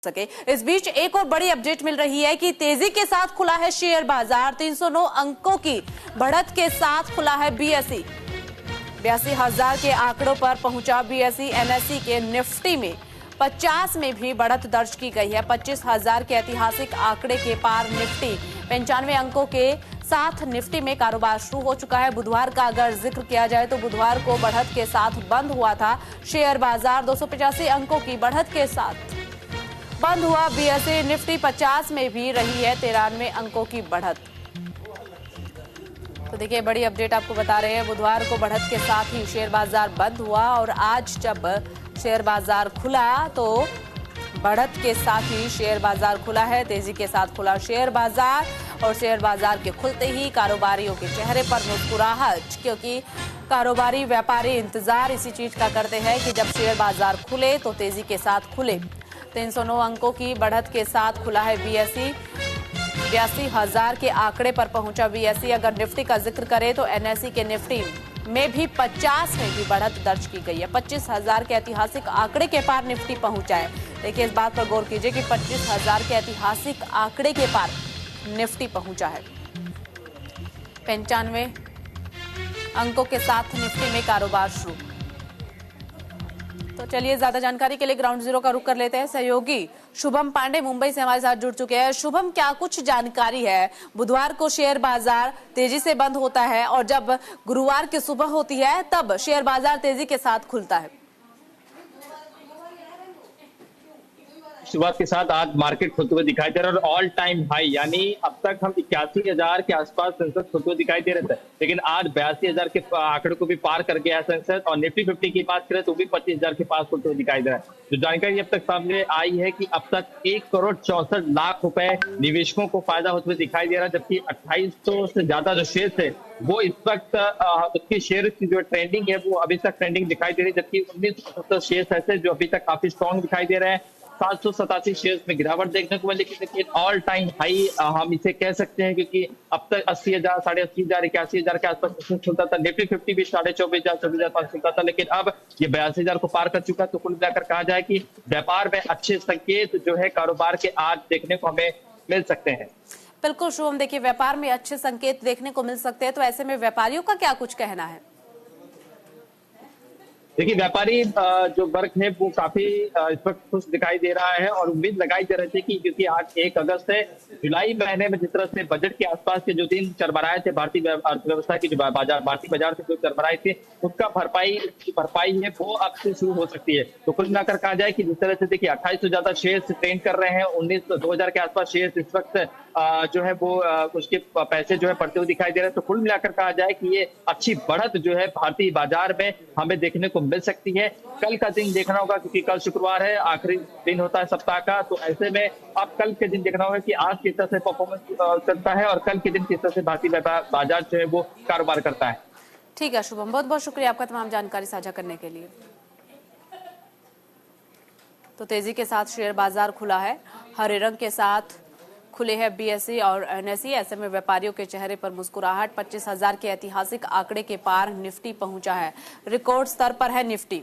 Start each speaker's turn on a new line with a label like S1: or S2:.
S1: सके। इस बीच एक और बड़ी अपडेट मिल रही है कि तेजी के साथ खुला है शेयर बाजार। 309 अंकों की बढ़त के साथ खुला है बीएसई। 82,000 के आंकड़ों पर पहुंचा बीएसई। एनएसई के निफ्टी में 50 में भी बढ़त दर्ज की गई है। 25,000 के ऐतिहासिक आंकड़े के पार निफ्टी। 95 अंकों के साथ निफ्टी में कारोबार शुरू हो चुका है। बुधवार का अगर जिक्र किया जाए तो बुधवार को बढ़त के साथ बंद हुआ था शेयर बाजार। 285 अंकों की बढ़त के साथ बंद हुआ बीएसई। निफ्टी 50 में भी रही है 93 अंकों की बढ़त। तो देखिए बड़ी अपडेट आपको बता रहे हैं। बुधवार को बढ़त के साथ ही शेयर बाजार बंद हुआ और आज जब शेयर बाजार खुला तो बढ़त के साथ ही शेयर बाजार खुला है। तेजी के साथ खुला शेयर बाजार और शेयर बाजार के खुलते ही कारोबारियों के चेहरे पर मुस्कुराहट, क्योंकि कारोबारी व्यापारी इंतजार इसी चीज का करते हैं कि जब शेयर बाजार खुले तो तेजी के साथ खुले। 309 अंकों की बढ़त के साथ खुला है बीएसई। 82,000 के आंकड़े पर पहुंचा बीएसई। अगर निफ्टी का जिक्र करें तो एनएसई के निफ्टी में भी 50 में भी बढ़त दर्ज की गई है। 25,000 के ऐतिहासिक आंकड़े के पार निफ्टी पहुंचा है। देखिए इस बात पर गौर कीजिए कि 25,000 के ऐतिहासिक आंकड़े के पार निफ्टी पहुंचा है। 95 अंकों के साथ निफ्टी में कारोबार शुरू। तो चलिए ज्यादा जानकारी के लिए ग्राउंड जीरो का रुख कर लेते हैं। सहयोगी शुभम पांडे मुंबई से हमारे साथ जुड़ चुके हैं। शुभम, क्या कुछ जानकारी है? बुधवार को शेयर बाजार तेजी से बंद होता है और जब गुरुवार की सुबह होती है तब शेयर बाजार तेजी के साथ खुलता है।
S2: शुरुआत के साथ आज मार्केट खुलते हुए दिखाई दे रहा है और ऑल टाइम हाई, यानी अब तक हम 81,000 के आसपास सेंसेक्स खुलते हुए दिखाई दे रहे थे, लेकिन आज 82,000 के आंकड़े को भी पार कर गया है सेंसेक्स। और निफ्टी 50 की बात करें तो भी 25,000 के पास खुलते हुए दिखाई दे रहा है। जो जानकारी अब तक सामने आई है कि अब तक 1,64,00,000 रुपए निवेशकों को फायदा होते हुए दिखाई दे रहा है, जबकि 2800 से ज्यादा जो शेयर थे वो इस वक्त उसकी शेयर की जो ट्रेंडिंग है वो अभी तक ट्रेंडिंग दिखाई दे रही है, जबकि 1977 शेयर ऐसे जो अभी तक काफी स्ट्रॉन्ग दिखाई दे रहे हैं। 787 शेयर्स में गिरावट देखने को मिली, लेकिन ऑल टाइम हाई हम इसे कह सकते हैं, क्योंकि अब तक 80,000, 80,500, 81,000 के आसपास खुलता था। निफ्टी 50 भी 24,500, 24,500 खुलता था, लेकिन अब ये 82,000 को पार कर चुका है। तो कुल मिलाकर कहा जाए कि व्यापार में अच्छे संकेत जो है कारोबार के आज देखने को हमें मिल सकते हैं।
S1: बिल्कुल शुभम, देखिए व्यापार में अच्छे संकेत देखने को मिल सकते हैं, तो ऐसे में व्यापारियों का क्या कुछ कहना है?
S2: देखिए व्यापारी जो वर्ग है वो काफी इस वक्त खुश दिखाई दे रहा है और उम्मीद लगाई जा रही थी कि क्योंकि आज 1 अगस्त है, जुलाई महीने में जिस तरह से बजट के आसपास के जो दिन चरमराए थे भारतीय अर्थव्यवस्था की, जो भारतीय बाजार से जो चरमराए थे उसका भरपाई है वो अब से शुरू हो सकती है। तो कुल मिलाकर कहा जाए कि जिस तरह से देखिए 28 से ज्यादा शेयर ट्रेंड कर रहे हैं, 2000 के आसपास शेयर इस वक्त जो है वो उसके पैसे जो है पड़ते हुए दिखाई दे रहे हैं। तो कुल मिलाकर कहा जाए कि ये अच्छी बढ़त जो है भारतीय बाजार में हमें देखने को मिल सकती है। कल का दिन देखना होगा, क्योंकि कल शुक्रवार है, आखिरी दिन होता है सप्ताह का। तो ऐसे में अब कल के दिन देखना होगा कि आज किस तरह से परफॉर्मेंस करता है और कल के दिन किस तरह से भारतीय बाजार जो है वो कारोबार करता है।
S1: ठीक है शुभम, बहुत बहुत शुक्रिया आपका तमाम जानकारी साझा करने के लिए। तो तेजी के साथ शेयर बाजार खुला है, हरे रंग के साथ खुले हैं बीएसई और एनएसई। ऐसे में व्यापारियों के चेहरे पर मुस्कुराहट। 25,000 के ऐतिहासिक आंकड़े के पार निफ्टी पहुंचा है। रिकॉर्ड स्तर पर है निफ्टी।